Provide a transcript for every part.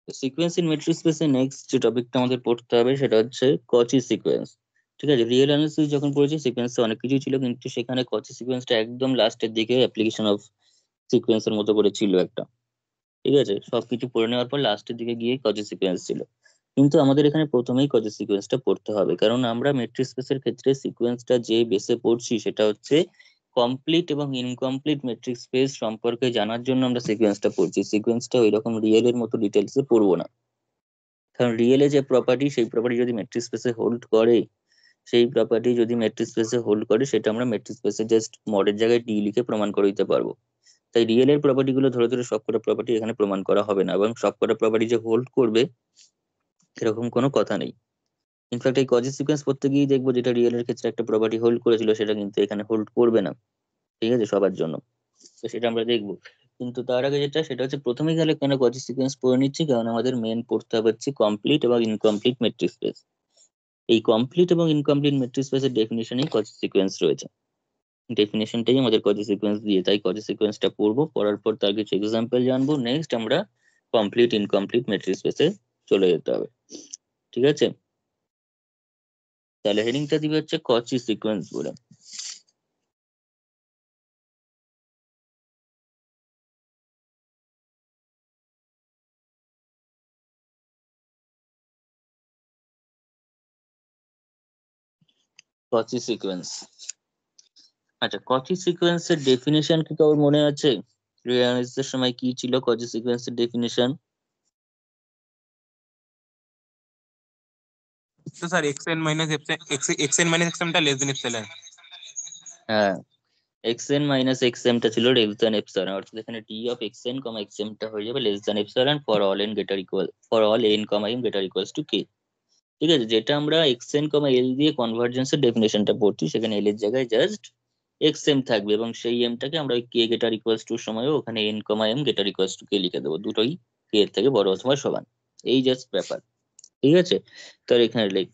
Sequence in metric স্পেসে next যে টপিকটা আমাদের পড়তে হবে সেটা হচ্ছে কচি সিকোয়েন্স। ঠিক আছে, রিয়েল অ্যানালিসিস যখন পড়েছি সিকোয়েন্সে অনেক কিছুই ছিল, কিন্তু সেখানে কচি সিকোয়েন্সটা একদম লাস্টের দিকে অ্যাপ্লিকেশন অফ সিকোয়েন্সের মতো করে ছিল একটা। ঠিক আছে, সবকিছু পড়ে নেওয়ার পর লাস্টের দিকে গিয়ে কজি সিকোয়েন্স ছিল, কিন্তু আমাদের এখানে প্রথমেই কজি সিকোয়েন্সটা পড়তে হবে, কারণ আমরা মেট্রিক স্পেসের ক্ষেত্রে সিকোয়েন্সটা যে বেসে পড়ছি সেটা হচ্ছে কমপ্লিট এবং ইনকমপ্লিট মেট্রিক স্পেস সম্পর্কে জানার জন্য আমরা সিকোয়েন্সটা পড়ছি। সিকোয়েন্সটা ওই রকম রিয়েলের মতো ডিটেলসে পড়বো না, কারণ রিয়েলে যে প্রপার্টি সেই প্রপার্টি যদি মেট্রিক স্পেসে হোল্ড করে, সেই প্রপার্টি যদি মেট্রিক স্পেসে হোল্ড করে সেটা আমরা মেট্রিক স্পেসে জাস্ট মডের জায়গায় ডি লিখে প্রমাণ করে দিতে পারবো। তাই রিয়েলের প্রপার্টি গুলো ধরে ধরে সবকটা প্রপার্টি এখানে প্রমাণ করা হবে না, এবং সবকটা প্রপার্টি যে হোল্ড করবে এরকম কোনো কথা নেই। ইনফ্যাক্ট এই কজি সিকোয়েন্স পড়তে গিয়ে দেখবো যেটা রিয়েলের ক্ষেত্রে একটা প্রপার্টি হোল্ড করেছিল সেটা কিন্তু এখানে হোল্ড করবে না। ঠিক আছে, সবার জন্য। তো সেটা আমরা দেখবো, কিন্তু তার আগে যেটা সেটা হচ্ছে প্রথমেই তাহলে কেন কজি সিকোয়েন্স পড়ে নিচ্ছি, কারণ আমাদের মেন পড়তে হবে হচ্ছে কমপ্লিট এবং ইনকমপ্লিট মেট্রিক স্পেস। এই কমপ্লিট এবং ইনকমপ্লিট মেট্রিক স্পেসের ডেফিনিশনেই কজি সিকোয়েন্স রয়েছে, ডেফিনেশনটাই আমাদের কজি সিকোয়েন্স দিয়ে, তাই কজি সিকোয়েন্সটা পড়বো, পড়ার পর তার কিছু এক্সাম্পল জানবো, নেক্সট আমরা কমপ্লিট ইনকমপ্লিট মেট্রিক স্পেসে চলে যেতে হবে। ঠিক আছে, তাহলে হেডিংটা দিবে হচ্ছে কচি সিকোয়েন্স বলে। কচি সিকোয়েন্স, আচ্ছা কচি সিকোয়েন্সের ডেফিনেশন কি কারোর মনে আছে? রিয়ালাইজের সময় কি ছিল কচি সিকোয়েন্সের ডেফিনেশন? तो sir x n minus x টা লেস দেন এপসাইলন। হ্যাঁ, এক্স এন মাইনাস এক্স এমটা ছিল লেস দ্যান এপসাইলন, অর্থাৎ এখানে d of x n comma x এমটা হয়ে যাবে less than epsilon for all n greater equal, for all n comma m greater equals to k. ঠিক আছে, যেটা আমরা এক্স এন কমা এল দিয়ে কনভার্জেন্সের ডেফিনেশনটা পড়ছি, সেখানে এল এর জায়গায় জাস্ট এক্স এম থাকবে, এবং সেই এমটাকে আমরা ওই কে গেটার ইকুয়ালস টু সময়ও ওখানে n comma m greater equals to k লিখে দেবো, দুটোই কে এর থেকে বড় অথবা সমান। এই জাস্ট ব্যাপার। ঠিক আছে, তার এখানে লিখ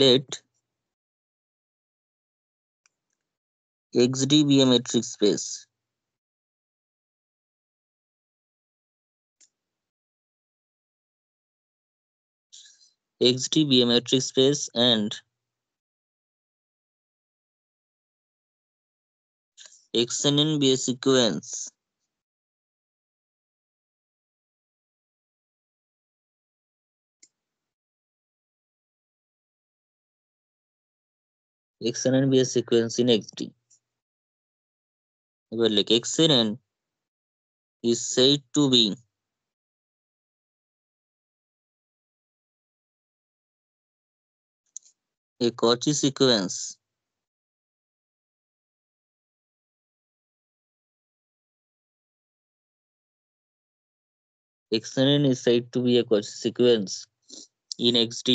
let X d be a metric space, X d be a metric space and xnn be a sequence xnn be a sequence in xd। এবার লিখ xnn is said to be a Cauchy sequence xnn is said to be a Cauchy sequence in xd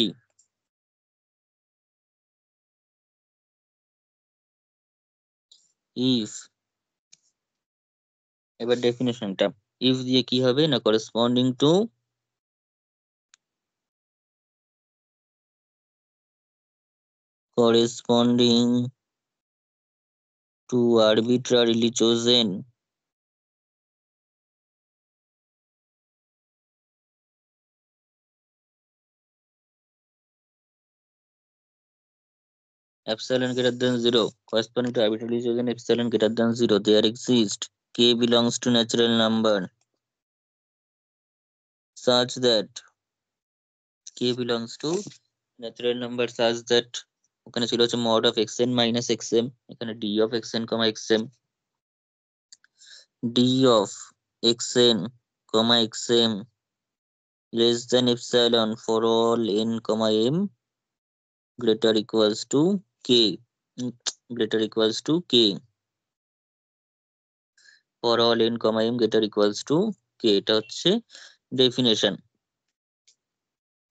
if, এবার ডেফিনেশনটা if দিয়ে কি হবে না, corresponding to arbitrarily chosen epsilon greater than 0, corresponding to arbitrarily chosen epsilon greater than 0, there exists k belongs to natural number such that k belongs to natural number such that ওখানে ছিল হচ্ছে mod of xn minus xm, এখানে d of xn comma xm, d of xn comma xm less than epsilon for all n comma m greater equals to k, mm, greater equals to k for all n comma m greater equals to k, এটা হচ্ছে definition.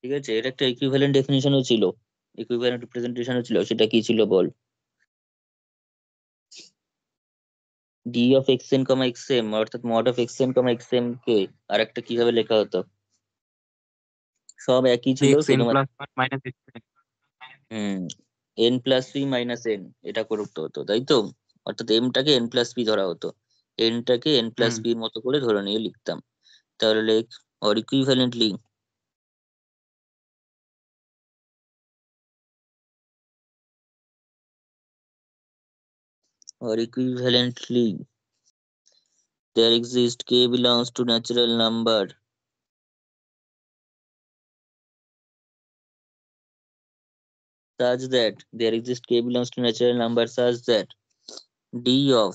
ঠিক আছে, এটা একটা equivalent ডেফিনেশনও ছিল, equivalent রিপ্রেজেন্টেশনও ছিল, সেটা কি ছিল বল? d of xn comma xm অর্থাৎ mod of xn comma xm কে আরেকটা কিভাবে লেখা হতো? সব একই ছিল एक्स एन শুধুমাত্র प्लस वन माइनस एक्स। হুম n plus P minus N এটা করতে হতো, তাই তো? অর্থাৎ এম টাকে এন প্লাস পি ধরা হতো, এনটাকে এন প্লাস পি এর মতো করে ধরে নিয়ে লিখতাম। তাহলে লেখ or ইকুইভ্যালেন্টলি there exists k belongs to natural number such that d of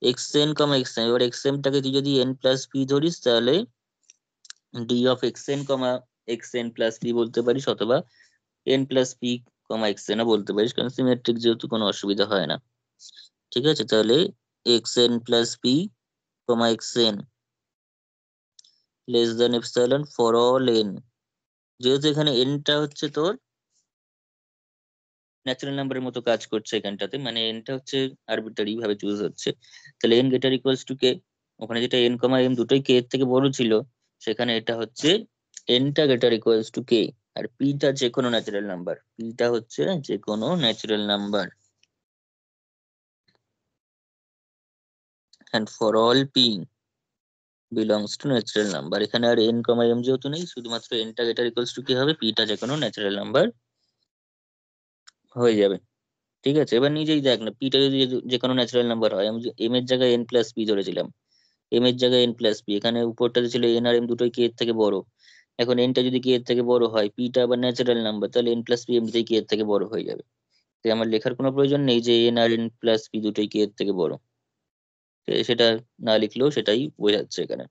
xn, xn, এবার xm টাকে তুই যদি n প্লাস p ধরিস তাহলে d of xn, xn plus p বলতে পারিস, অথবা n প্লাস p, xn ও বলতে পারিস, কারণ সিমেট্রিক যেহেতু কোনো অসুবিধা হয় না। ঠিক আছে, তাহলে xn plus p, xn less than epsilon for all n। যেহেতু এখানে n টা হচ্ছে তোর ন্যাচারাল নাম্বারের মতো কাজ করছে এখানটাতে, মানে n টা হচ্ছে আরবিটারি ভাবে চুজ হচ্ছে, তাহলে n greater equals to k। ওখানে যেটা n m দুটোই k এর থেকে বড় ছিল, সেখানে এটা হচ্ছে n টা গ্রেটার ইকুয়ালস টু k। আর p টা যে কোনো ন্যাচারাল নাম্বার, p টা হচ্ছে যে কোনো natural number, and for all p belongs to natural number। এখানে আর n m যেহেতু নেই, শুধুমাত্র n টা গ্রেটার ইকুয়ালস টু k হবে, p টা যে কোনো ন্যাচারাল নাম্বার হয়ে যাবে। ঠিক আছে, এবার নিজেই দেখ না, পিটা যদি যে কোনো ন্যাচারাল নাম্বার হয়, আমি এম এর জায়গায় এন প্লাস পি ধরেছিলাম, এম এর জায়গায় এন প্লাস পি, এখানে উপরটাতে ছিল এন আর এম দুটোই কে এর থেকে বড়। এখন এনটা যদি কে এর থেকে বড় হয়, পিটা আবার ন্যাচারাল নাম্বার, তাহলে এন প্লাস পি এমনিতেই কে এর থেকে বড় হয়ে যাবে। তাই আমার লেখার কোনো প্রয়োজন নেই যে এন আর এন প্লাস পি দুটোই কে এর থেকে বড়। তো সেটা না লিখলেও সেটাই বোঝাচ্ছে এখানে,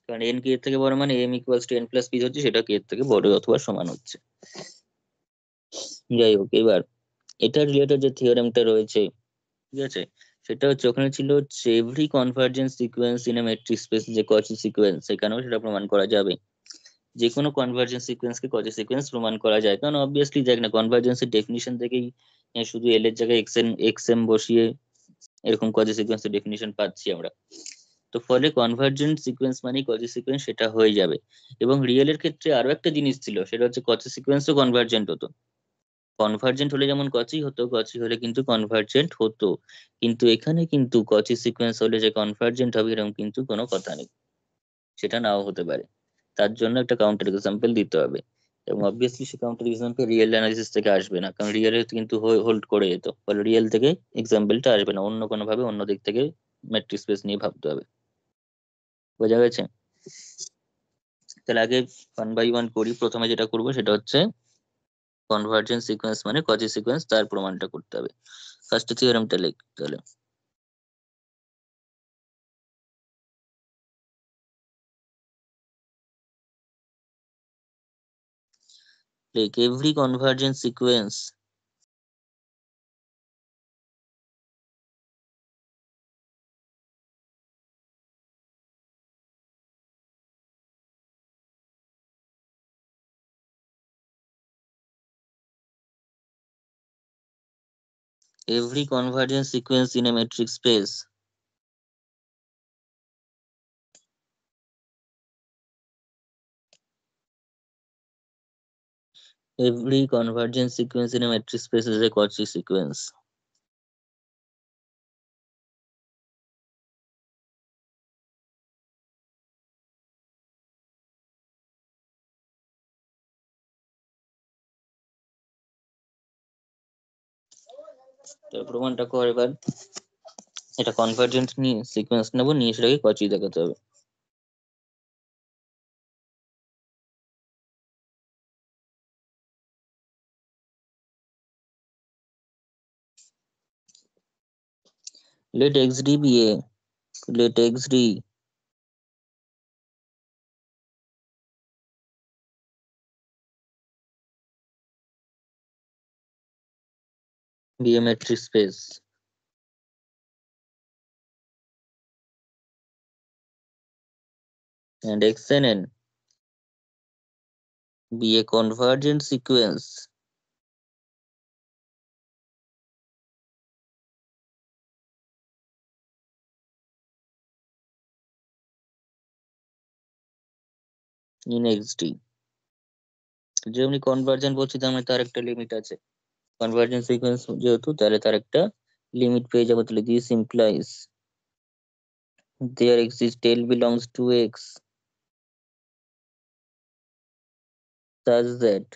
কারণ এন কে এর থেকে বড় মানে m equals to n plus p হচ্ছে, সেটা কে এর থেকে বড় অথবা সমান হচ্ছে। যাই হোক, এবার এটা রিলেটেড যে থিওরেমটা রয়েছে, ঠিক আছে, সেটা হচ্ছে ওখানে ছিল হচ্ছে every convergence sequence in a metric space, যে কচি সিকোয়েন্স, সেখানেও সেটা প্রমাণ করা যাবে। যে কোনো কনভার্জেন্স সিকোয়েন্সকে কচি সিকোয়েন্স প্রমাণ করা যায়, কারণ অবভিয়াসলি দেখ না, কনভার্জেন্সের ডেফিনিশন থেকেই শুধু এল এর জায়গায় এক্স এম বসিয়ে এরকম কচি সিকোয়েন্সের ডেফিনিশন পাচ্ছি আমরা। তো ফলে কনভার্জেন্ট সিকোয়েন্স মানেই কচি সিকোয়েন্স, সেটা হয়ে যাবে। এবং রিয়েলের ক্ষেত্রে আরো একটা জিনিস ছিল, সেটা হচ্ছে কচি সিকোয়েন্সও কনভার্জেন্ট হতো। কনভার্জেন্ট হলে যেমন কচি হতো, কচি হলে কিন্তু কনভার্জেন্ট হতো। কিন্তু এখানে কিন্তু কচি সিকোয়েন্স হলে যে কনভার্জেন্ট হবে এরকম কিন্তু কোনো কথা নেই, সেটা নাও হতে পারে। তার জন্য একটা কাউন্টার এক্সাম্পল দিতে হবে, এবং অবভিয়াসলি সে কাউন্টার এক্সাম্পল রিয়েল অ্যানালিসিস থেকে আসবে না, কারণ রিয়েলে কিন্তু হোল্ড করে যেত, ফলে রিয়েল থেকে এক্সাম্পলটা আসবে না, অন্য কোনো ভাবে অন্য দিক থেকে ম্যাট্রিক স্পেস নিয়ে ভাবতে হবে। বোঝা গেছে? তাহলে আগে ওয়ান বাই ওয়ান করি। প্রথমে যেটা করবো সেটা হচ্ছে কনভার্জেন্ট সিকোয়েন্স মানে কচি সিকোয়েন্স, তার প্রমাণটা করতে হবে। ফার্স্ট থিওরেমটা লিখ তাহলে। Like every convergent sequence, every convergent sequence in a metric space, every convergent sequence in a metric space is a Cauchy sequence. তো প্রমাণটা কর এবার। এটা কনভার্জেন্ট নিয়ে সিকোয়েন্স নেব, নিয়ে সেটাকে কচি দেখাতে হবে। Let xd be a let xd be a metric space and xnn be a convergent sequence in xd। যেমনি কনভার্জেন্ট বলছি, তার মানে তার একটা লিমিট আছে, কনভার্জেন্স সিকোয়েন্স যেহেতু, তাহলে তার একটা লিমিট পেয়ে যাবো। তাহলে this implies there exists tail belongs to x such that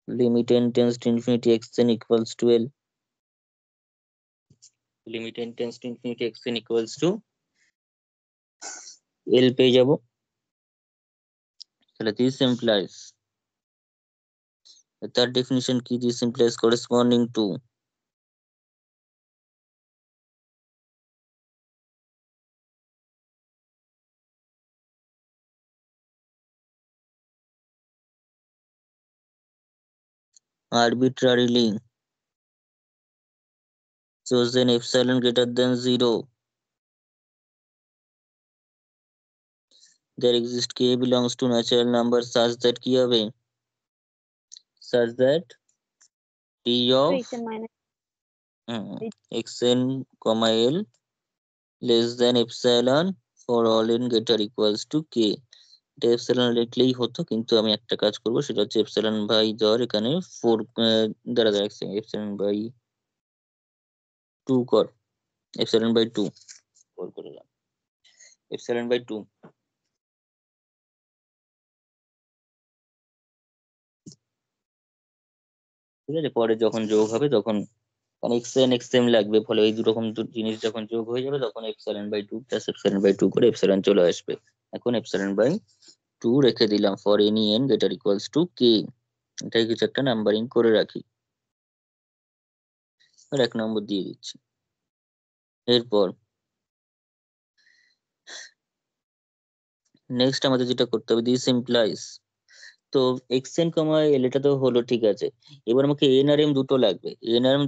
limit n tends to infinity xn equals to l. Limit n tends to infinity xn equals to l পেয়ে যাবো। তাহলে this implies, তার definition কি? this implies corresponding to arbitrarily chosen epsilon greater than 0 there exists k belongs to natural number such that কি হবে? such that t of xn minus xn comma l less than epsilon for all n greater equals to k. এটা epsilon লিখলেই হতো, কিন্তু আমি একটা কাজ করব, সেটা হচ্ছে এপসিলন বাই ধর এখানে 4 দ্বারা রাখছি, এপসিলন বাই 2 কর, এপসিলন বাই 2 কল করলাম, এপসিলন বাই 2। ঠিক আছে, পরে যখন যোগ হবে তখন এক্সএন এক্সএম লাগবে, ফলে এই দুরকম জিনিস যখন যোগ হয়ে যাবে তখন epsilon by 2 plus epsilon by 2 করে এপসিলন চলে আসবে। এখন এপসিলন বাই 2 রেখে দিলাম for any n greater equals to k. এটাই কিছু একটা নাম্বারিং করে রাখি, আর 1 নম্বর দিয়ে দিচ্ছি। এরপর নেক্সট আমাদের যেটা করতে হবে, দিস ইমপ্লাইজ, তো এক্সএন কমা এল এটা তো হলো, ঠিক আছে। এবার আমাকে এন আর এম দুটো লাগবে, এন আর এম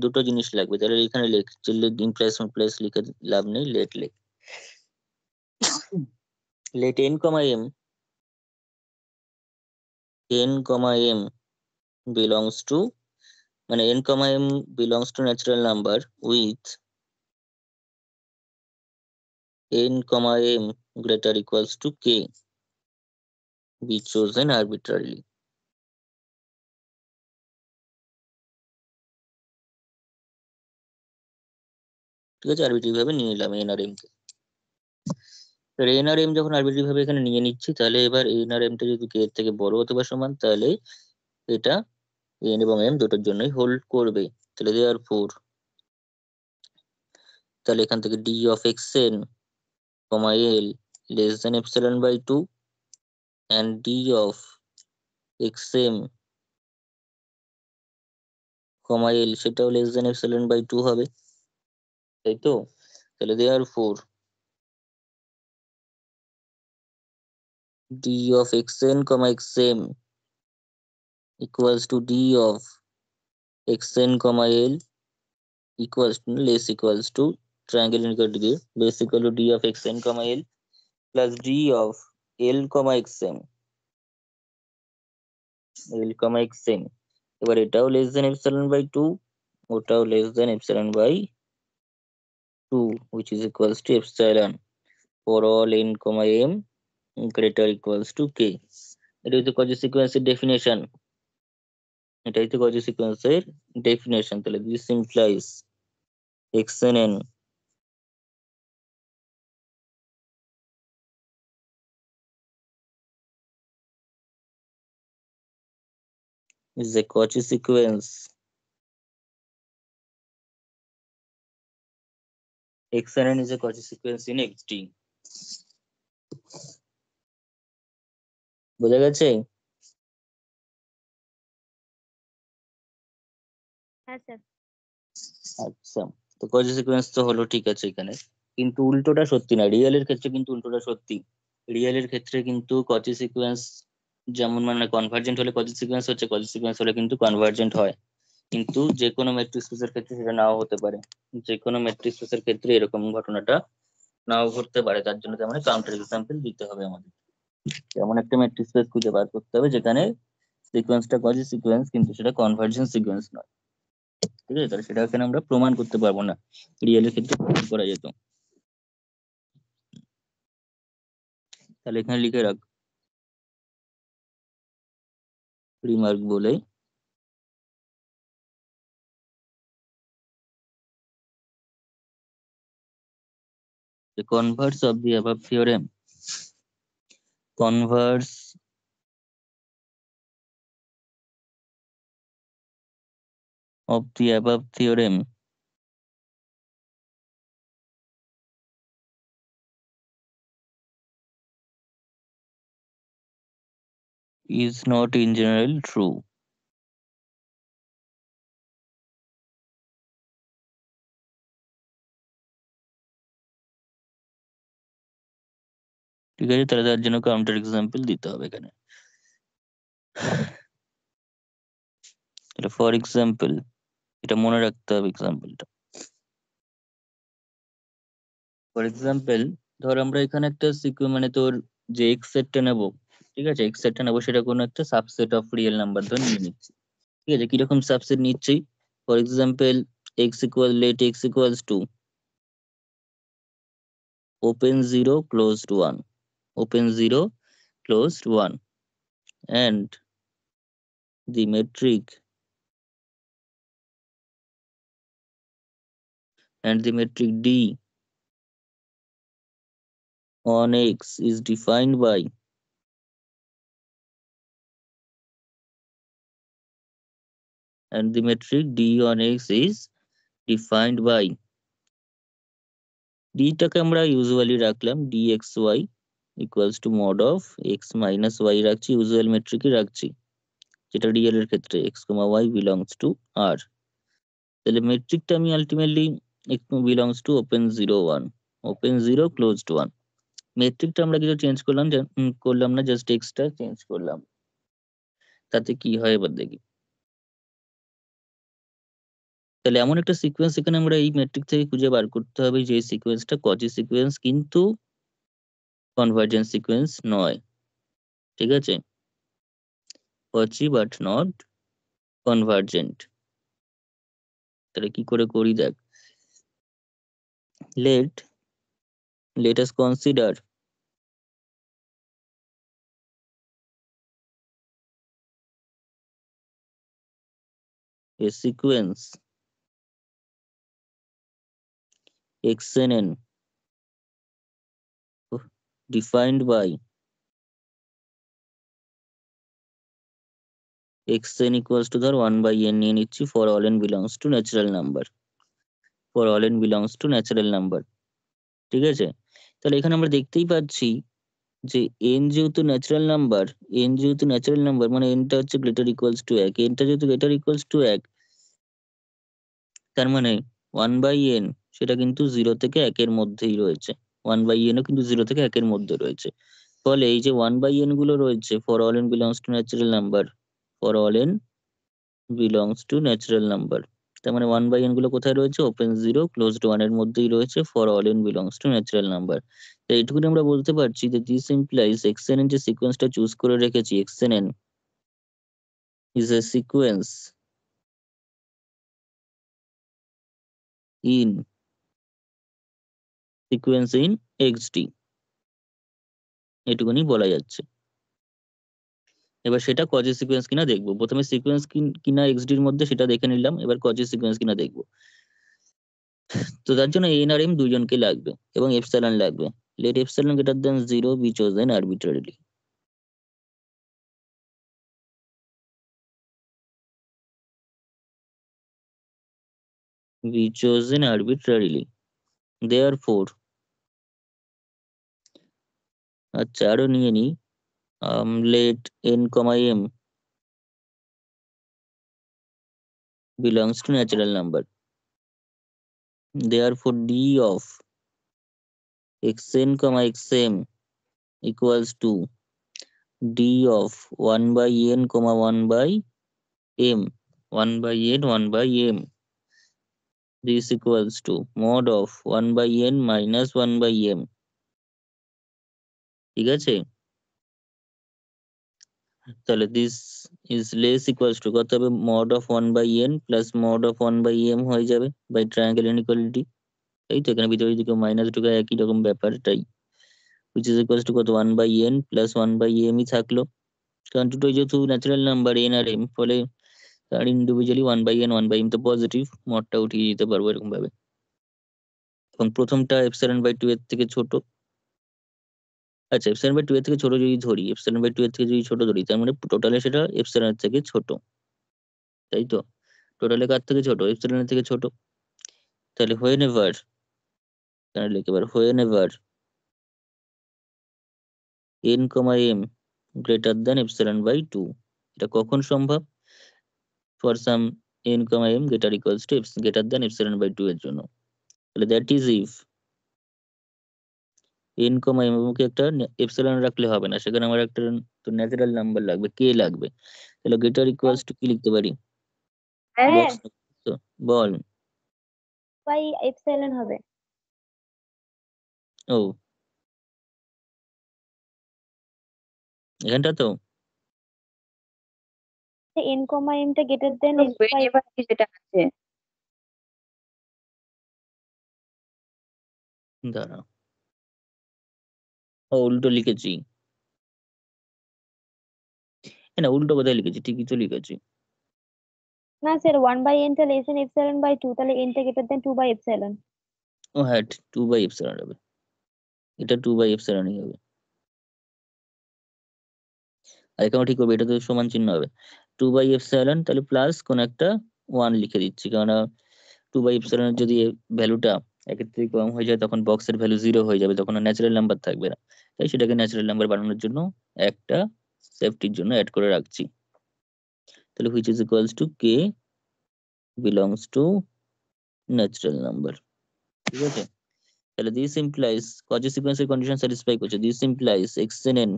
দুটো জিনিস লাগবে। তাহলে এখানে ইমপ্লাইজ ইমপ্লাইজ লিখে লাভ নেই, লেট লেখ, let n comma m, n comma m belongs to, মানে n comma m belongs to natural number with n comma m greater equals to k be chosen arbitrarily. ঠিক আছে, আরবিট্রারি ভাবে নিয়ে নিলাম n আর m কে। n আর m যখন arbitrary ভাবে এখানে নিয়ে নিচ্ছি, তাহলে এবার n আর m টা যদি k এর থেকে বড় হতে বা সমান, তাহলে এটা n এবং m দুটোর জন্যই হোল্ড করবে। তাহলে therefore, তাহলে এখান থেকে d of xn comma l less than epsilon by 2 and d of xm comma l সেটাও less than epsilon by 2 হবে, তাই তো? তাহলে therefore d of xn comma xm equals to d of xn comma l equals to less equals to triangle unique degree less equal to d of xn comma l plus d of l comma xm l comma xm। এবার এটাও less than epsilon by 2, ওটাও less than epsilon by 2, which is equals to epsilon for all n comma m greater equals to k। এটা হচ্ছে cosy সিকোয়েন্সের definition, এটাই তো cosy সিকোয়েন্সের definition. তাহলে this implies xnn is a Cauchy sequence. xnn is a Cauchy sequence in XD. বোঝা গেছে? হ্যাঁ স্যার। আচ্ছা, তো Cauchy sequence তো হলো, ঠিক আছে এখানে, কিন্তু উল্টোটা সত্যি না। রিয়েলের ক্ষেত্রে কিন্তু উল্টোটা সত্যি। রিয়েলের ক্ষেত্রে কিন্তু Cauchy sequence যেমন মানে কনভার্জেন্ট হলে Cauchy sequence হচ্ছে, Cauchy sequence হলে কিন্তু কনভার্জেন্ট হয়। কিন্তু যে কোনো ম্যাট্রিক্স স্পেসের ক্ষেত্রে সেটা নাও হতে পারে, যে কোনো ম্যাট্রিক্স স্পেসের ক্ষেত্রে এরকম ঘটনাটা নাও ঘটতে পারে। তার জন্য তেমন কাউন্টার এক্সাম্পল দিতে হবে আমাদের। এমন একটা ম্যাট্রিক্স স্পেস খুঁজে বার করতে হবে যেখানে সিকোয়েন্সটা কজি সিকোয়েন্স কিন্তু সেটা কনভার্জেন্স সিকোয়েন্স নয়। ঠিক আছে, তাহলে সেটা এখানে আমরা প্রমাণ করতে পারবো না, রিয়েলের ক্ষেত্রে প্রমাণ করা যেত। তাহলে এখানে লিখে রাখ রিমার্ক বলে The converse of the above theorem. Converse of the above theorem is not in general true. ঠিক আছে, তাহলে তার জন্য কাউন্টার এক্সাম্পল দিতে হবে এখানে। তাহলে ফর এক্সাম্পল, এটা মনে রাখতে হবে এক্সাম্পলটা। ফর এক্সাম্পল, ধর আমরা এখানে একটা মানে তোর যে এক্স সেটটা নেবো, ঠিক আছে, এক্স সেটটা নেবো, সেটা কোনো একটা সাবসেট অফ রিয়েল নাম্বার ধর নিয়ে নিচ্ছি। ঠিক আছে, কিরকম সাবসেট নিচ্ছি? For example, let x equals to open 0 closed 1, open 0 closed 1, and the metric d on x is defined by d টাকে আমরা ইউজুয়ালি রাখলাম dxy equals to mod of x minus y রাখছি, ইউজুয়াল মেট্রিকই রাখছি, যেটা real এর ক্ষেত্রে x, y belongs to r। তাহলে মেট্রিকটা আমি ultimately x belongs to open 0 1, open 0 closed 1। মেট্রিকটা আমরা কিছু চেঞ্জ করলাম না, জাস্ট এক্সটা চেঞ্জ করলাম। তাতে কি হয় এবার দেখি। তাহলে এমন একটা সিকোয়েন্স এখানে আমরা এই মেট্রিক থেকে খুঁজে বার করতে হবে যে সিকোয়েন্সটা কচি সিকোয়েন্স কিন্তু কনভার্জেন্ট সিকোয়েন্স নয়। ঠিক আছে, কচি বাট নট কনভার্জেন্ট। তাহলে কি করে করি দেখ। let us consider a sequence xnn defined by xn equals to ধর 1 by n নিয়ে নিচ্ছি for all n belongs to natural number, for all n belongs to natural number। ঠিক আছে, তাহলে এখানে আমরা দেখতেই পাচ্ছি যে n যেহেতু ন্যাচারাল নাম্বার, মানে n টা হচ্ছে গ্রেটার ইকুয়ালস টু 1, n টা যেহেতু গ্রেটার ইকুয়ালস টু 1, তার মানে 1 বাই n সেটা কিন্তু 0 থেকে 1 এর মধ্যেই রয়েছে, 1 বাই n ও কিন্তু 0 থেকে 1 এর মধ্যে রয়েছে। ফলে এই যে 1 বাই n গুলো রয়েছে for all n belongs to natural number, for all n belongs to natural number, তার মানে 1 বাই n গুলো কোথায় রয়েছে? ওপেন 0 ক্লোজড 1 এর মধ্যেই রয়েছে for all n belongs to natural number. তো এইটুকুনি আমরা বলতে পারছি যে দিস ইমপ্লাইজ xnn যে সিকোয়েন্সটা চুজ করে রেখেছি, xnn is a sequence in xd, এটুকুনি বলা যাচ্ছে। এবার সেটা কজি সিকোয়েন্স কিনা দেখবো। প্রথমে সিকোয়েন্স কিনা xd এর মধ্যে সেটা দেখে নিলাম, এবার কজি সিকোয়েন্স কিনা দেখবো। তো তার জন্য n আর m দুইজনকে লাগবে এবং এপসাইলন লাগবে। let epsilon greater than 0 be chosen arbitrarily। be chosen arbitrarily, therefore, আচ্ছা আরো নিয়ে নি, let n, m belongs to natural number, therefore d of xn, xm equals to d of 1 by n, 1 by m, 1 by n, 1 by m, this equals to mod of 1 by n minus 1 by m। ঠিক আছে, তাহলে this is less equals to কত হবে? Mod of 1 by n plus mod of 1 by m হয়ে যাবে by triangle inequality. এই তো এখানে ভিতরে যদি কেউ মাইনাস ঢুকায় একই রকম ব্যাপারটাই, which is equals to কত 1 by n plus 1 by m ই থাকলো, কারণ দুটোই যেহেতু ন্যাচারাল নাম্বার n আর m, ফলে তার individually 1 by n 1 by m তো পজিটিভ, মডটা উঠিয়ে দিতে পারবো এরকম ভাবে। এবং প্রথমটা এপসাইলন বাই 2 এর থেকে ছোট। আচ্ছা, এপসাইলন বাই 2 এর থেকে ছোট যদি ধরি, এপসাইলন বাই 2 এর থেকে যদি ছোট ধরি, তার মানে টোটালে সেটা এপসাইলনের থেকে ছোট, তাই তো? টোটালে কার থেকে ছোট? এপসাইলনের থেকে ছোট। তাহলে হোয়েনেভার, তাহলে একেবারে whenever n, m greater than epsilon by 2, এটা কখন সম্ভব? For some n, m greater equals to greater than epsilon by 2 এর জন্য। তাহলে that is if n, m কে একটা এপসাইলন রাখলে হবে না, সেখানে আমার একটা তো ন্যাচারাল নাম্বার লাগবে, k লাগবে। তাহলে গ্রেটার ইকুয়ালস টু কি লিখতে পারি? হ্যাঁ বক্স তো বল। বাই এপসাইলন হবে। ও, এখানটা তো n, m টা গ্রেটার দেন n বাই এবার কি যেটা আছে দাঁড়া, ও উল্টো লিখেছি। না, উল্টো কোথায় লিখেছি? ঠিকই তো লিখেছি। না স্যার 1/n টা লেস দেন এপসাইলন বাই 2, তাহলে n টা গ্রেটার দেন 2 বাই এপসাইলন। ও হ্যাঁ, 2 বাই এপসাইলন হবে, এটা 2 বাই এপসাইলনই হবে। আর এখানে ঠিক করবে, এটা তো সমান চিহ্ন হবে 2 বাই এপসাইলন, তাহলে প্লাস কোন একটা 1 লিখে দিচ্ছি, কারণ 2 বাই এপসাইলনের যদি ভ্যালুটা একের থেকে কম হয়ে যায় তখন বক্সের ভ্যালু 0 হয়ে যাবে, তখন ন্যাচারাল নাম্বার থাকবে না। তাই সেটাকে ন্যাচারাল নাম্বার বানানোর জন্য একটা সেফটির জন্য অ্যাড করে রাখছি। তাহলে which is equals to k belongs to natural number. ঠিক আছে? তাহলে দিস ইমপ্লাইজ কজি সিকোয়েন্সের কন্ডিশন স্যাটিসফাই করছে, this implies xnn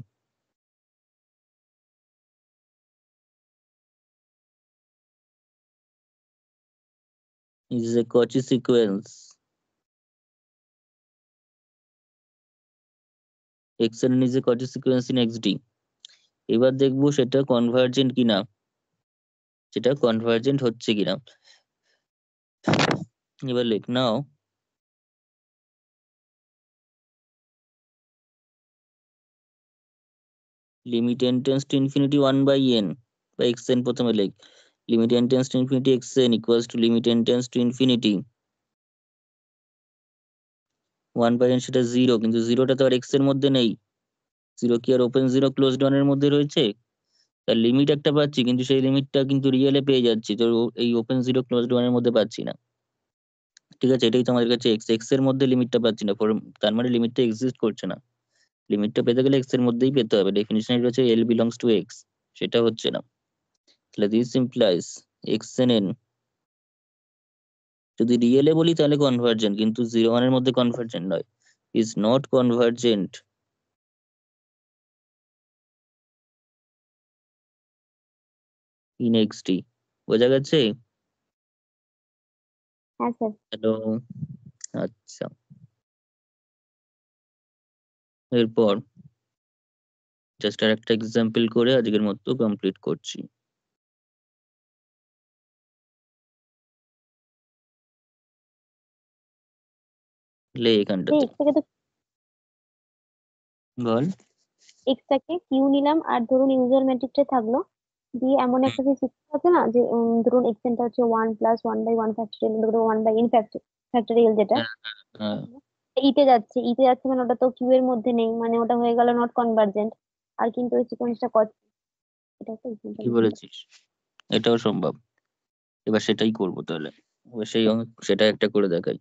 is a Cauchy sequence. xnn is a Cauchy sequence in xd. এবার দেখবো সেটা কনভার্জেন্ট কিনা, সেটা কনভার্জেন্ট হচ্ছে কিনা। এবার লিখ নাও limit n tends to infinity 1 by n বা xn, প্রথমে লিখ limit n tends to infinity xn equals to limit n tends to infinity 1 by n, সেটা 0, কিন্তু 0টা তো আর x এর মধ্যে নেই। 0 কি আর ওপেন 0 ক্লোজড 1 এর মধ্যে রয়েছে? তার লিমিট একটা পাচ্ছি, কিন্তু সেই লিমিটটা কিন্তু রিয়েলে পেয়ে যাচ্ছি, তো এই ওপেন 0 ক্লোজড 1 এর মধ্যে পাচ্ছি না। ঠিক আছে, এটাই তো আমাদের কাছে x এর মধ্যে লিমিটটা পাচ্ছি না, তার মানে লিমিটটা এক্সিস্ট করছে না। লিমিটটা পেতে গেলে x এর মধ্যেই পেতে হবে, ডেফিনিশনে রয়েছে l বিলংস টু x, সেটা হচ্ছে না। তাহলে দিস ইমপ্লাইজ xnn যদি রিয়েলে বলি তাহলে কনভার্জেন্ট, কিন্তু 0 1 এর মধ্যে কনভার্জেন্ট নয়, is not convergent in xd। বোঝা গেছে? হ্যাঁ স্যার। হ্যালো, আচ্ছা। এরপর জাস্ট আর একটা এক্সাম্পল করে আজকের মতো কমপ্লিট করছি। লে এখানটাতে x থেকে তো বল। x টাকে কিউ নিলাম, আর ধরুন ইউজার ম্যাট্রিক্সে থাকলো, দিয়ে এমন একটা যে সিস্টেম আছে না, যে ধরুন x টা হচ্ছে 1 প্লাস 1 বাই 1 ফ্যাক্টরিয়াল, ধরুন 1 বাই n ফ্যাক্টরিয়াল, যেটা হ্যাঁ, হ্যাঁ, ইতে যাচ্ছে মানে ওটা তো কিউ এর মধ্যে নেই, মানে ওটা হয়ে গেল নট কনভার্জেন্ট। আর কিন্তু ওই সিকোয়েন্সটা এটা একটা কি বলেছিস? এটাও সম্ভব। এবার সেটাই করব তাহলে। এবার সেটা একটা করে দেখাই।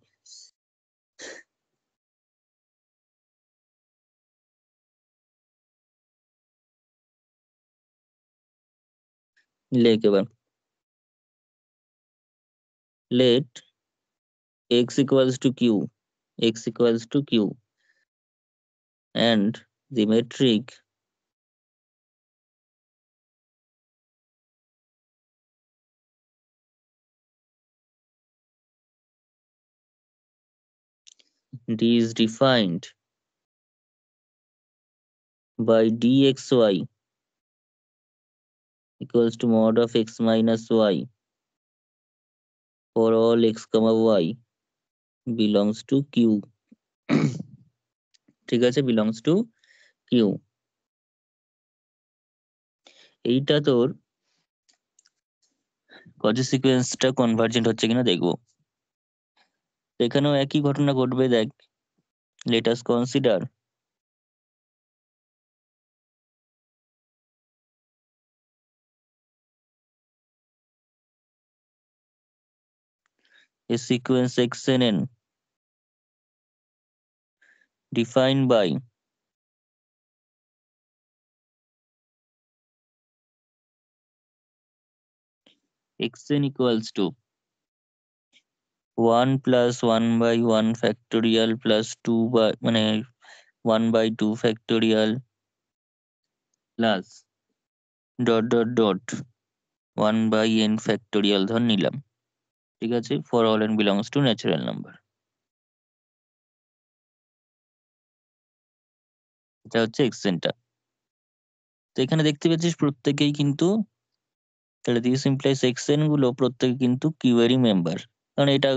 লেখ এবার, let x equals to q, x equals to q and the metric d is defined by dxy equals to mod of x minus y for all x comma y belongs to q। ঠিক আছে, belongs to q। এইটা তোর cosy সিকোয়েন্সটা convergent হচ্ছে কিনা দেখবো। এখানেও একই ঘটনা ঘটবে। দেখ, let us consider a sequence xnn defined by xn equals to 1 plus 1 by 1 factorial plus 2 by 1 by 2 factorial plus dot dot dot 1 by n factorial ধর নিলাম, ঠিক আছে, for all n belongs to natural number। এটা হচ্ছে xnটা। তো এখানে দেখতে পাচ্ছিস প্রত্যেকেই কিন্তু, তাহলে দিস ইমপ্লাইজ xn গুলো প্রত্যেকে কিন্তু কিউ এরই মেম্বার, কারণ এটা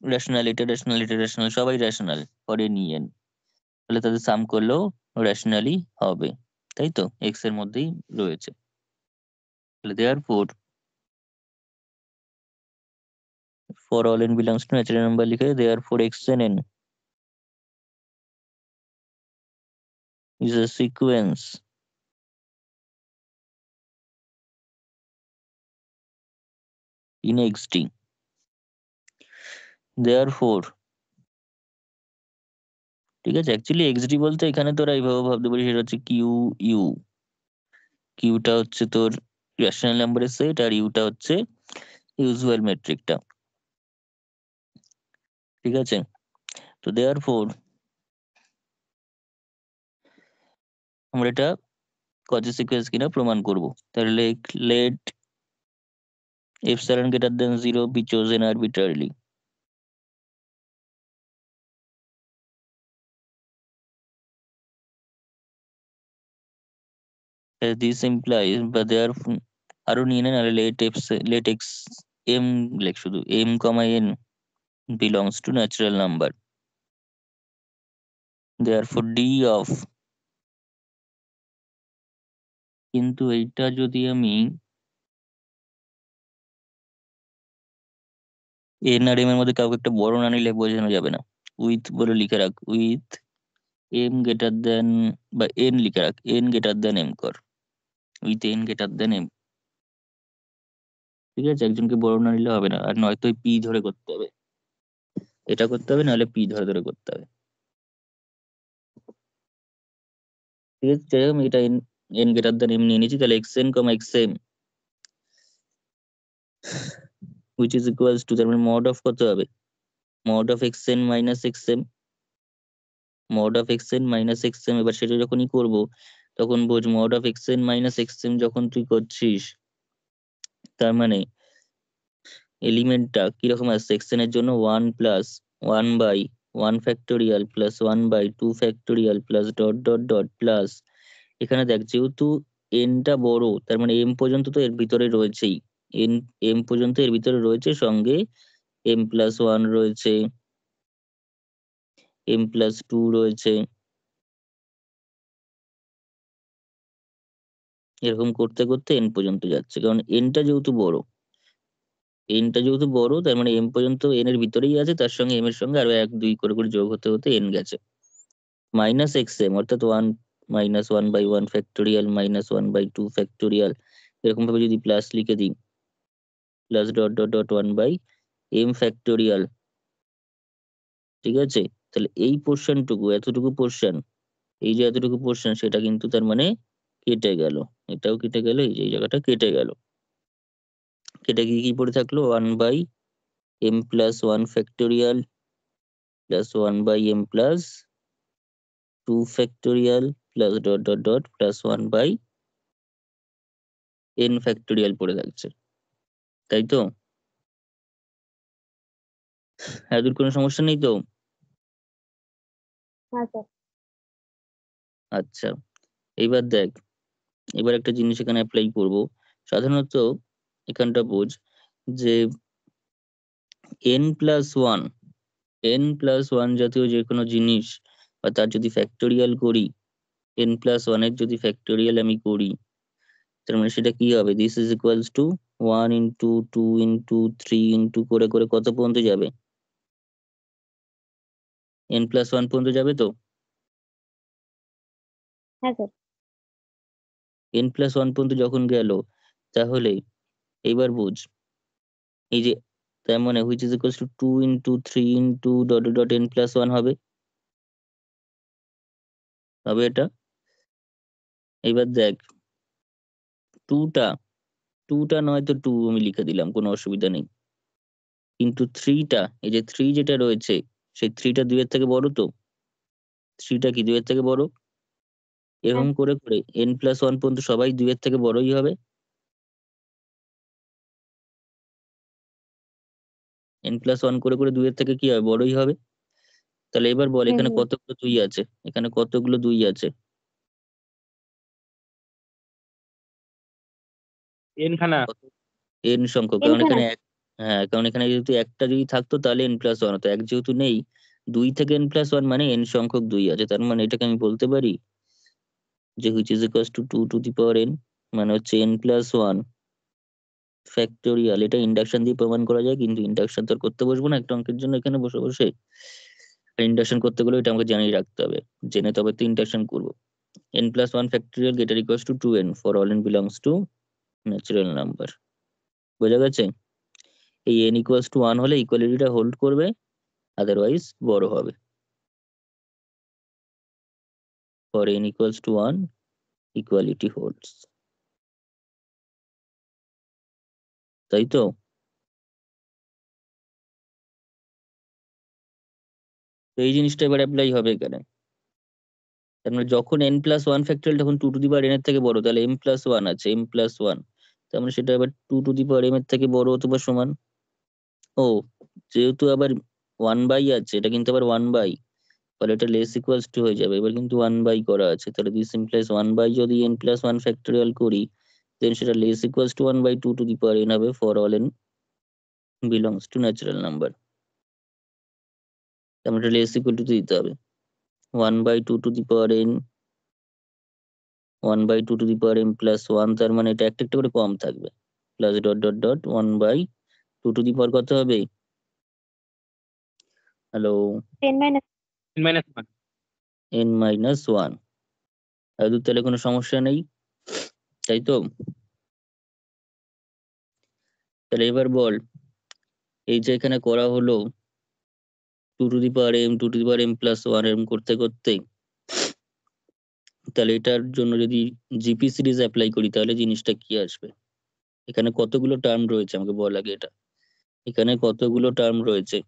রেশনাল, এটা রেশনাল, এটা রেশনাল, সবাই রেশনাল ফর এনি n, তাহলে তাদের সাম করলেও রেশনালি হবে, তাই তো, এক্স এর মধ্যেই রয়েছে। তাহলে therefore for all n belongs to natural number লিখে therefore xn is a sequence in xt। therefore, ঠিক আছে, অ্যাকচুয়ালি xd বলতে এখানে তোরা এইভাবে ভাবতে পারিস, সেটা হচ্ছে কিউ ইউ। কিউটা হচ্ছে তোর রেশনাল নাম্বারের সেট, আর ইউটা হচ্ছে ইউজুয়াল মেট্রিকটা, ঠিক আছে। তো therefore আমরা এটা কজি সিকোয়েন্স কিনা প্রমাণ করব। তাহলে let epsilon greater than 0 be chosen arbitrarily। As this implies, but there আরো নিয়ে নেন, আর let x m লেখ শুধু m, n belongs to natural number, therefore d of, কিন্তু এইটা যদি আমি n আর m এর মধ্যে কাউকে একটা বড় না নিলে বোঝানো যাবে না। উইথ বলে লিখে রাখ, উইথ m গ্রেটার দেন, বা n লিখে রাখ, n গ্রেটার দেন m কর, with n greater than m, ঠিক আছে। একজনকে বড় না নিলে হবে না, আর নয়তো পি ধরে করতে হবে, এটা করতে হবে, নাহলে পি ধরে ধরে করতে হবে, ঠিক আছে। যাই হোক, আমি এটা n গ্রেটার দেন m নিয়ে নিয়েছি, তাহলে xn, xm which is equals to, তার মানে mod of কত হবে, mod of xn minus xm, mod of xn minus xm। এবার সেটা যখনই করব তখন বোঝ, mod of xn minus xm যখন তুই করছিস, তার মানে এলিমেন্টটা কিরকম আসছে, xn এর জন্য 1 plus 1 by 1 factorial plus 1 by 2 factorial plus dot dot dot plus, এখানে দেখ যেহেতু n টা বড়, তার মানে m পর্যন্ত তো এর ভিতরে রয়েছেই, n m পর্যন্ত এর ভিতরে রয়েছে, সঙ্গে m plus 1 রয়েছে, m plus 2 রয়েছে, এরকম করতে করতে n পর্যন্ত যাচ্ছে, কারণ n টা যেহেতু বড়, তার মানে m পর্যন্ত n এর ভিতরেই আছে, তার সঙ্গে m এর সঙ্গে আরো 1 2 করে করে যোগ হতে হতে n গেছে, মাইনাস xm অর্থাৎ 1 minus 1 by 1 factorial minus 1 by 2 factorial, এরকম ভাবে যদি প্লাস লিখে দিই, plus dot dot dot 1 by m factorial, ঠিক আছে। তাহলে এই পোর্শনটুকু, এতটুকু পোর্শন, এই যে এতটুকু পোর্শন, সেটা কিন্তু তার মানে কেটে গেল, এটাও কেটে গেল, এই যে এই জায়গাটা কেটে গেল, কেটে গিয়ে কি পড়ে থাকলো, 1 by m plus 1 factorial plus 1 by m plus 2 factorial plus dot dot dot plus 1 by n factorial পড়ে থাকছে, তাই তো। এদের কোনো সমস্যা নেই তো? হ্যাঁ স্যার। আচ্ছা, এইবার দেখ, এবার একটা জিনিস এখানে অ্যাপ্লাই করব। সাধারণত এখানটা বোঝ যে n+1 জাতীয় যে কোনো জিনিস, বা তার যদি ফ্যাক্টোরিয়াল করি, n+1 এর যদি ফ্যাক্টোরিয়াল আমি করি, তার মানে সেটা কি হবে, this is equals to 1 into 2 into 3 into করে করে কত পর্যন্ত যাবে, n+1 পর্যন্ত যাবে তো? হ্যাঁ স্যার। n+1 পর্যন্ত যখন গেল, তাহলে এইবার বুঝ, এই যে তার মানে which is equals to 2 into 3 into dot dot dot n+1 হবে এটা। এবার দেখ, 2টা নয় তো 2 আমি লিখে দিলাম, কোনো অসুবিধা নেই। কিন্তু 3টা, এই যে 3 যেটা রয়েছে, সেই 3টা 2 এর থেকে বড় তো? 3টা কি 2 এর থেকে বড়? এরকম করে করে n+1 পর্যন্ত সবাই 2 এর থেকে বড়ই হবে। n+1 করে করে 2 এর থেকে কি হবে? বড়ই হবে। তাহলে এবার বল, এখানে কতগুলো 2 আছে? এখানে কতগুলো 2 আছে? এন খানা। n সংখ্যক, কারণ এখানে হ্যাঁ, কারণ এখানে যেহেতু একটা যদি থাকতো তাহলে n+1 হতো, এক যেহেতু নেই, 2 থেকে n+1 মানে n সংখ্যক 2 আছে। তার মানে এটাকে আমি বলতে পারি যে which is equals to 2 to the power n, মানে হচ্ছে n+1 ফ্যাক্টোরিয়াল। এটা ইন্ডাকশন দিয়ে প্রমাণ করা যায়, কিন্তু ইন্ডাকশন তো আর করতে বসবো না একটা অঙ্কের জন্য এখানে বসে বসে। ইন্ডাকশন করতে গেলে এটা আমাকে জানিয়ে রাখতে হবে, জেনে তবে তো ইন্ডাকশন করবো। n+1 factorial greater equals to 2n for all n belongs to natural number. বোঝা গেছে? এই n equals to 1 হলে ইকুয়ালিটিটা হোল্ড করবে, আদারওয়াইজ বড় হবে। for n equals to 1 equality holds, তাই তো? তো এই জিনিসটা এবার অ্যাপ্লাই হবে এখানে। তার মানে যখন n+1 ফ্যাক্টোরিয়াল তখন 2 টু দি পাওয়ার n এর থেকে বড়, তাহলে m+1 আছে, m+1, তার মানে সেটা আবার 2 টু দি পাওয়ার m এর থেকে বড় অথবা সমান। ও, যেহেতু আবার 1 বাই আছে, এটা কিন্তু আবার 1 বাই, তাহলে এটা লেস ইকুয়ালস টু হয়ে যাবে। এবার কিন্তু 1 বাই করা আছে, তাহলে দিস ইমপ্লাইজ 1 বাই যদি n+1 ফ্যাক্টোরিয়াল করি, দেন সেটা less equals to 1 by 2 to the power n হবে for all n belongs to natural number. তার মানে এটা লেস ইকুয়াল টু দিতে হবে 1 by 2 to the power n, 1 by 2 to the power m+1, তার মানে এটা একটা একটা করে কম থাকবে, plus dot dot dot 1 by 2 to the power কত হবে? হ্যালো? 10 minus n-1। n-1। আর তাহলে কোনো সমস্যা নেই, তাই তো? তাহলে এবার বল, এই যে এখানে করা হলো 2 to the power m, 2 to the power m+1 এরকম করতে করতে, তাহলে এটার জন্য যদি জিপি সিরিজ অ্যাপ্লাই করি তাহলে জিনিসটা কি আসবে? এখানে কতগুলো টার্ম রয়েছে আমাকে বল আগে এটা। এখানে কতগুলো টার্ম রয়েছে?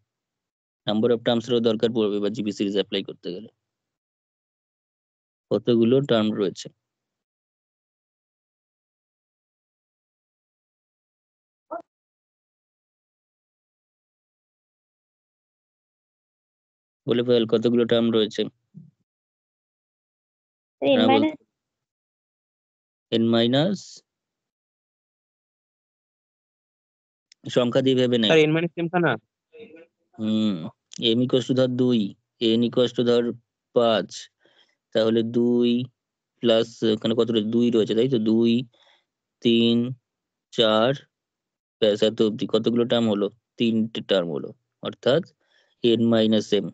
নাম্বার অফ টার্মসেরও দরকার পড়বে বা জিপি সিরিজ অ্যাপ্লাই করতে গেলে। কতগুলো টার্ম রয়েছে? বলে ফেল, কতগুলো টার্ম রয়েছে? n হ্যাঁ বল। মাইনাস n মাইনাস, সংখ্যা দিয়ে ভেবে নেই। স্যার n-m খানা। m ইকুয়ালস টু ধর 2, n ইকুয়ালস টু ধর 5, তাহলে 2 প্লাস এখানে কত রয়েছে? 2 রয়েছে, তাই তো? 2, 3, 4, ব্যাস এত অব্দি। কতগুলো টার্ম হলো? 3টে টার্ম হলো, অর্থাৎ n মাইনাস m।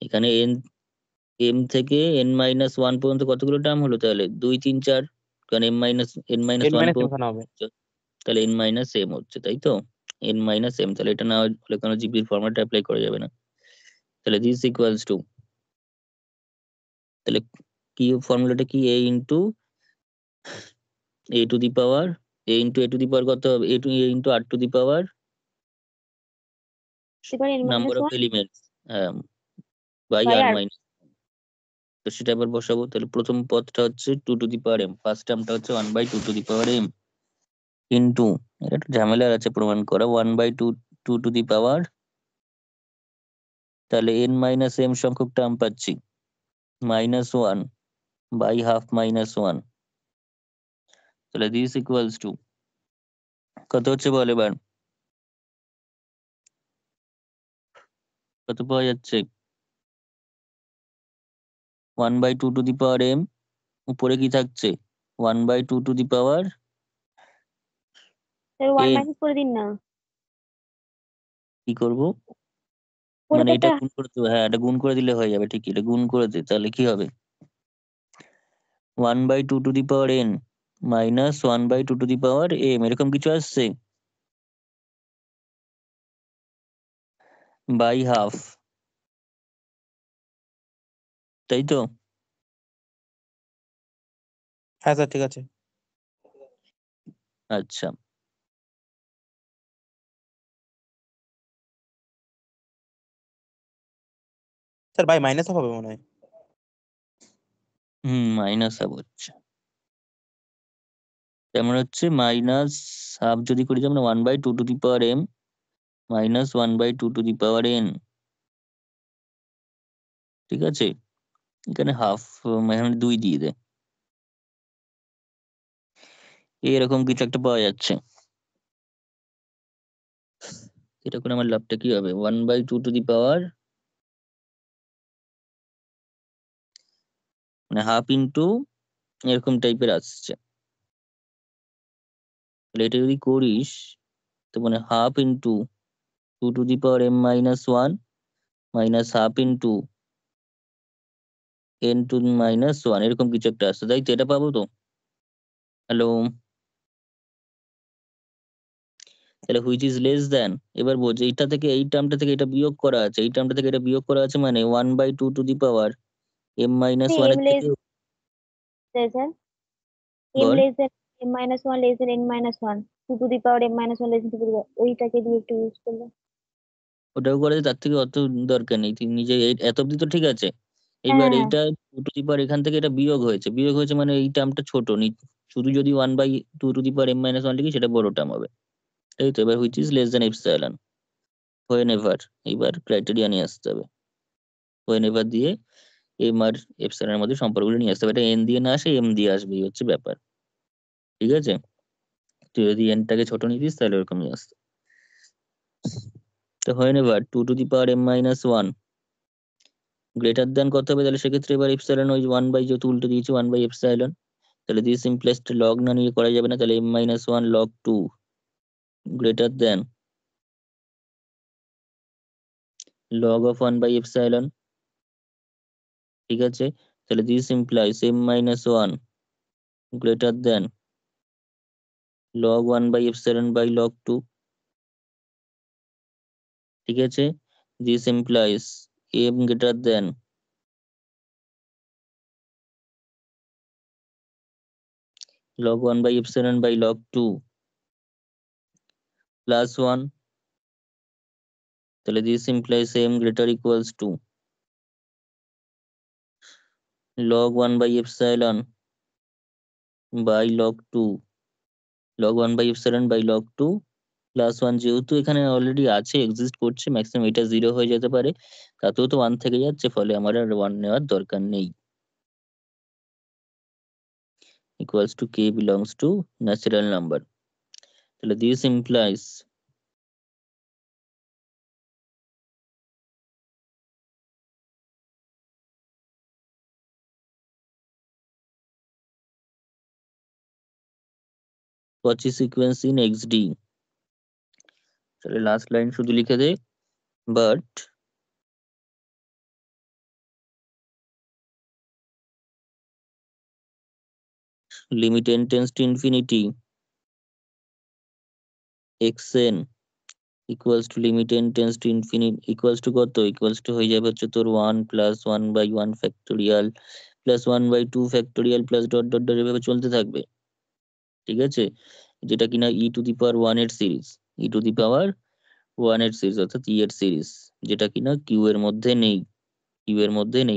এখানে m থেকে n-1 পর্যন্ত কতগুলো টার্ম হলো তাহলে? 2, 3, 4, কারণ n-1 n-m পর্যন্ত খানা হবে। তাহলে n-m হচ্ছে, তাই তো? n-m, তাহলে এটা না হলে কোনো জিপির ফরম্যাট অ্যাপ্লাই করা যাবে না। তাহলে দিস ইকুয়ালস টু, তাহলে কি ফর্মুলাটা কি? a into a to the power, a into a to the power কত হবে? a into r to the power এবার n number minus of 1 elements by by r আর। মাইনাস। তো সেটা আবার বসাবো। তাহলে প্রথম পদটা হচ্ছে 2 to the power m, first টার্মটা হচ্ছে 1 by 2 to the power m into, এটা একটু ঝামেলার আছে প্রমাণ করা, 1 বাই 2 2 টু দি পাওয়ার, তাহলে n মাইনাস m সংখ্যক টার্ম পাচ্ছি, -1 বাই হাফ -1। তাহলে দিস ইকুয়ালস টু কত হচ্ছে বল এবার? কত পাওয়া যাচ্ছে? 1 by 2 to the power m, উপরে কি থাকছে? 1 by 2 to the power sir 1 n। Minus করে দিন না। কি করব? মানে এটা পরিচয়টা গুণ করে দেবো, হ্যাঁ এটা গুণ করে দিলে হয়ে যাবে, ঠিক এটা গুণ করে দে, তাহলে কি হবে 1/2 n মাইনাস 1/2 m এরকম কিছু আসছে, বাই হাফ, তাই তো? হ্যাঁ স্যার ঠিক আছে। আচ্ছা, স্যার বাই মাইনাস হবে মনে হয়। মাইনাস হাফ হচ্ছে, তেমন হচ্ছে মাইনাস হাফ যদি করি যেমন 1/2 m মাইনাস 1/2 n, ঠিক আছে? এখানে হাফ, এখানে 2 দিয়ে দে, এরকম কিছু একটা পাওয়া যাচ্ছে। এটা করে আমার লাভটা কি হবে 1/2 মানে হাফ ইন্টু এরকম টাইপের আসছে, তাহলে এটা যদি করিস তো মানে half into 2 to the power m-1 minus half into n⁻⁻1 এরকম কিছু একটা আসছে, তাই তো? এটা পাবো তো? হ্যালো, তাহলে হুইচ ইজ লেস দেন, এবার বোঝ এইটা থেকে এই টার্মটা থেকে এটা বিয়োগ করা আছে, এই টার্মটা থেকে এটা বিয়োগ করা আছে, মানে 1/2 to the power m-1 m এর লেস থেকে স্যার, m বল, less than m-1 less than n-1, 2 to the power m-1 less than 2 to the power, ওইটাকে দিয়ে একটু ইউজ করলে। ওটাও করে তার থেকে অত দরকার নেই, তুই নিজে এত অব্দি তো ঠিক আছে। হ্যাঁ এবার হ্যাঁ হ্যাঁ। এইটা 2 to the power এখান থেকে এটা বিয়োগ হয়েছে মানে এই টার্মটা ছোট শুধু যদি 1/2 to the power m-1 লিখি সেটা বড় টার্ম হবে, তাই তো? এবার which is less than epsilon, when ever, এইবার ক্রাইটেরিয়া নিয়ে আসতে হবে, হোয়েন এভার দিয়ে এম আর এপসাইলনের মধ্যে সম্পর্কগুলো নিয়ে আসতে হবে, এটা এন দিয়ে না আসে এম দিয়ে আসবে, এই হচ্ছে ব্যাপার, ঠিক আছে? তুই যদি এনটাকে ছোট নিতিস তাহলে ওরকম নিয়ে আসতো। তো when ever 2 to the power m-1 greater দেন কত হবে, তাহলে সেক্ষেত্রে এবার এপসাইলন ওই 1 যেহেতু উল্টো দিয়েছি 1/এপসাইলন, তাহলে দিস ইমপ্লাইজ লগ না নিয়ে করা যাবে না, তাহলে m-1 log 2 greater than log of 1/এপসাইলন, ঠিক আছে? তাহলে this implies m-1 greater than log 1/এপসাইলন বাই log 2, ঠিক আছে? This implies m greater than log 1/এপসাইলন বাই log 2 প্লাস 1, তাহলে this implies m greater equals to log 1/এপসাইলন বাই log 2, log 1/এপসাইলন বাই log 2 প্লাস 1, যেহেতু এখানে অলরেডি আছে এক্সিস্ট করছে, ম্যাক্সিমাম এটা 0 হয়ে যেতে পারে, তাতেও তো 1 থেকে যাচ্ছে, ফলে আমার আর 1 নেওয়ার দরকার নেই, equals to k belongs to natural number, তাহলে this implies Cauchy sequence in XD, তাহলে লাস্ট লাইন শুধু লিখে দে, but limit n tends to infinity xn equals to limit n tends to infinity equals to কত, equals to হয়ে যাবে হচ্ছে তোর 1 plus 1/1 factorial plus 1/2 factorial plus dot dot dot এভাবে চলতে থাকবে, ঠিক আছে? যেটা কিনা e⁻1 এর সিরিজ, e⁻1 এর সিরিজ অর্থাৎ e এর সিরিজ, যেটা কিনা q এর মধ্যে নেই,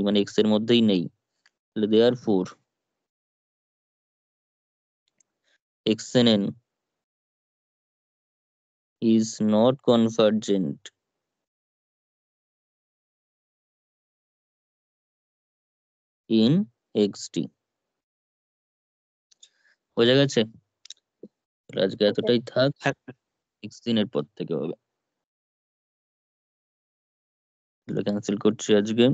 মানে x এর মধ্যেই নেই, তাহলে therefore xn is not convergent in XD, বোঝা গেছে? তাহলে আজকে এতটাই থাক, হ্যাঁ নেক্সট দিনের পর থেকে হবে, ক্যান্সেল করছি আজকে।